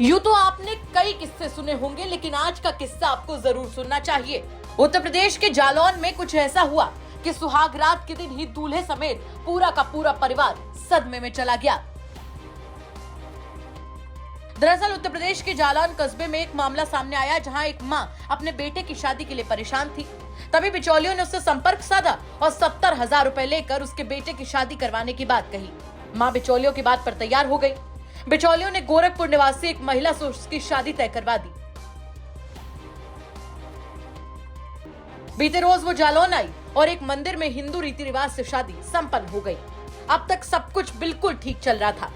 यूं तो आपने कई किस्से सुने होंगे, लेकिन आज का किस्सा आपको जरूर सुनना चाहिए। उत्तर प्रदेश के जालौन में कुछ ऐसा हुआ कि सुहाग रात के दिन ही दूल्हे समेत पूरा का पूरा परिवार सदमे में चला गया। दरअसल उत्तर प्रदेश के जालौन कस्बे में एक मामला सामने आया, जहां एक मां अपने बेटे की शादी के लिए परेशान थी। तभी बिचौलियों ने उससे संपर्क साधा और 70,000 रुपए लेकर उसके बेटे की शादी करवाने की बात कही। मां बिचौलियों की बात पर तैयार हो गई। बिचौलियों ने गोरखपुर निवासी एक महिला से उसकी शादी तय करवा दी। बीते रोज वो जालौन आई और एक मंदिर में हिंदू रीति रिवाज से शादी संपन्न हो गई। अब तक सब कुछ बिल्कुल ठीक चल रहा था।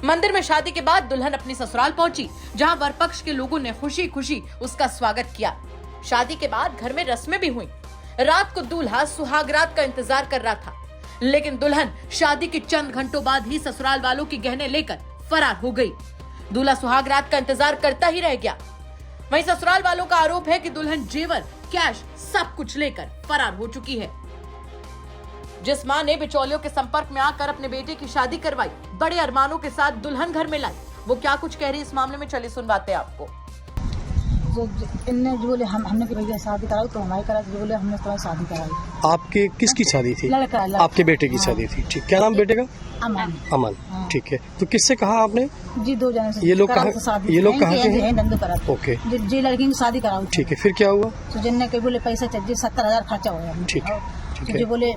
मंदिर में शादी के बाद दुल्हन अपनी ससुराल पहुंची, जहां वर पक्ष के लोगों ने खुशी खुशी उसका स्वागत किया। शादी के बाद घर में रस्में भी हुई। रात को दूल्हा सुहागरात का इंतजार कर रहा था, लेकिन दुल्हन शादी के चंद घंटों बाद ही ससुराल वालों की गहने लेकर फरार हो गई। दूल्हा सुहागरात का इंतजार करता ही रह गया। वहीं ससुराल वालों का आरोप है कि दुल्हन जेवर, कैश सब कुछ लेकर फरार हो चुकी है। जिस मां ने बिचौलियों के संपर्क में आकर अपने बेटे की शादी करवाई, बड़े अरमानों के साथ दुल्हन घर में लाई, वो क्या कुछ कह रही है इस मामले में, चलिए सुनवाते हैं आपको। इनने जो बोले हमने कि भैया शादी कराई तो हमारी करा, जो बोले हमने तुम्हारी शादी कराई। आपके किसकी शादी थी? लड़का। आपके बेटे की शादी थी, ठीक। क्या नाम बेटे का? अमन। अमन, ठीक है। तो किससे कहा आपने? जी 2 जने से। ये लोग कहाँ के हैं? धंधे करा। ओके, जी लड़की की शादी कराऊ। ठीक है। फिर क्या हुआ? तो जिनने के बोले पैसा चाहिए, 70,000 खर्चा हो गया। ठीक है, ठीक है। जो बोले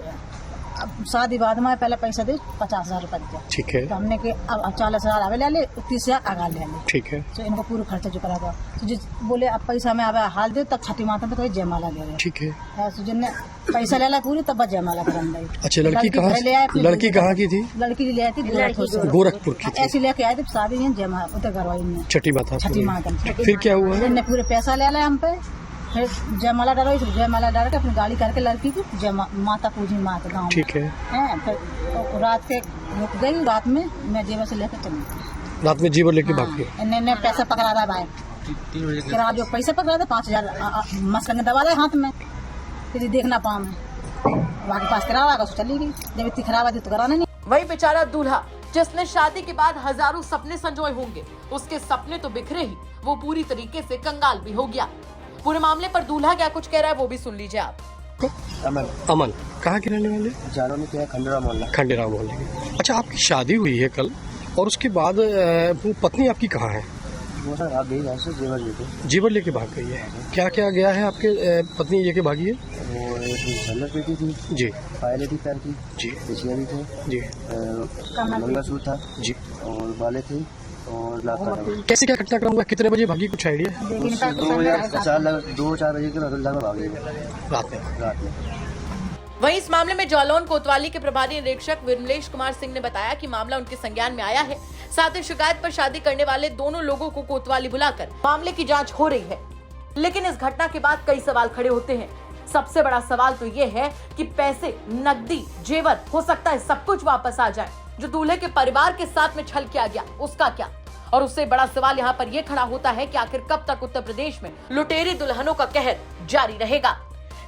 अब शादी बाद में पहले पैसा दे 50,000 रुपए दिया, ठीक है। तो हमने के अब 40,000 आवे ले ले, 30,000 आगा ले ले, ठीक है। तो इनको पूरा खर्चा जो करा था। तो जिस बोले अब पैसा में आवे हाल दे, तब छठी माता तो कोई जयमाला ले रहे, ठीक है। तो जिनने पैसा ले ला पूरी, तब जयमाला करन गई। अच्छा, लड़की कहाँ की थी? लड़की ले आई थी गोरखपुर की थी। ऐसी लेके आए थे शादी जयमाला उतर करवाई छठी माता। छठी। फिर क्या हुआ? जिनने पूरे पैसा ले लिया हम पे, फिर जयमाला डरवाई, जयमाला डर के अपनी गाड़ी करके लड़की की माता पूजी माता गाँव, ठीक है। फिर रात के रुक गई, रात में मैं जेवर से लेकर चली। रात में जेवर लेके भाग गए? इन्होंने पैसा पकड़ा था भाई, फिर आप जो पैसा पकड़ा था 5,000 मस्त करने दबा दे हाथ में, फिर देखना पाऊँ मैं वहाँ के पास करावा का चली गई। जब इतनी खराब आती तो कराना नहीं। वही बेचारा दूल्हा जिसने शादी के बाद हजारों सपने संजोए होंगे, उसके सपने तो बिखरे ही, वो पूरी तरीके से कंगाल भी हो गया। पूरे मामले पर दूल्हा क्या कुछ कह रहा है वो भी सुन लीजिए आप। अमन कहाँ के रहने वाले? जालौन में क्या, खंडेराव मोहल्ला। खंडेराव मोहल्ले के। अच्छा, आपकी शादी हुई है कल, और उसके बाद वो पत्नी आपकी कहाँ है? वो सर आप गई यहाँ से जेवर लेके। जेवर लेके भाग गई है। क्या क्या गया है आपके पत्नी लेके भागी है? वो एक झल्लर पेटी थी जी, पायलेट थी पैर की जी, बिछिया भी थे जी, मंगलसूत्र था जी, और बाले थे और लाता। कैसे क्या घटनाक्रम हुआ? कितने बजे भागी, कुछ आइडिया? 2-4 बजे के लगभग भागे रात में। वहीं इस मामले में जालौन कोतवाली के प्रभारी निरीक्षक विमलेश कुमार सिंह ने बताया कि मामला उनके संज्ञान में आया है। साथ ही शिकायत पर शादी करने वाले दोनों लोगों को कोतवाली बुलाकर मामले की जांच हो रही है। लेकिन इस घटना के बाद कई सवाल खड़े होते हैं। सबसे बड़ा सवाल तो ये है कि पैसे, नकदी, जेवर, हो सकता है सब कुछ वापस आ जाए। जो दूल्हे के परिवार के साथ में छल किया गया, उसका क्या? और उससे बड़ा सवाल यहाँ पर यह खड़ा होता है कि आखिर कब तक उत्तर प्रदेश में लुटेरी दुल्हनों का कहर जारी रहेगा?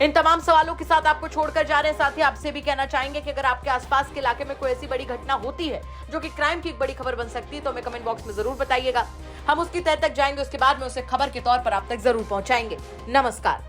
इन तमाम सवालों के साथ आपको छोड़कर जा रहे हैं। साथ ही आपसे भी कहना चाहेंगे कि अगर आपके आसपास के इलाके में कोई ऐसी बड़ी घटना होती है जो कि क्राइम की एक बड़ी खबर बन सकती है, तो हमें कमेंट बॉक्स में जरूर बताइएगा। हम उसकी तह तक जाएंगे, उसके बाद में उसे खबर के तौर पर आप तक जरूर पहुंचाएंगे। नमस्कार।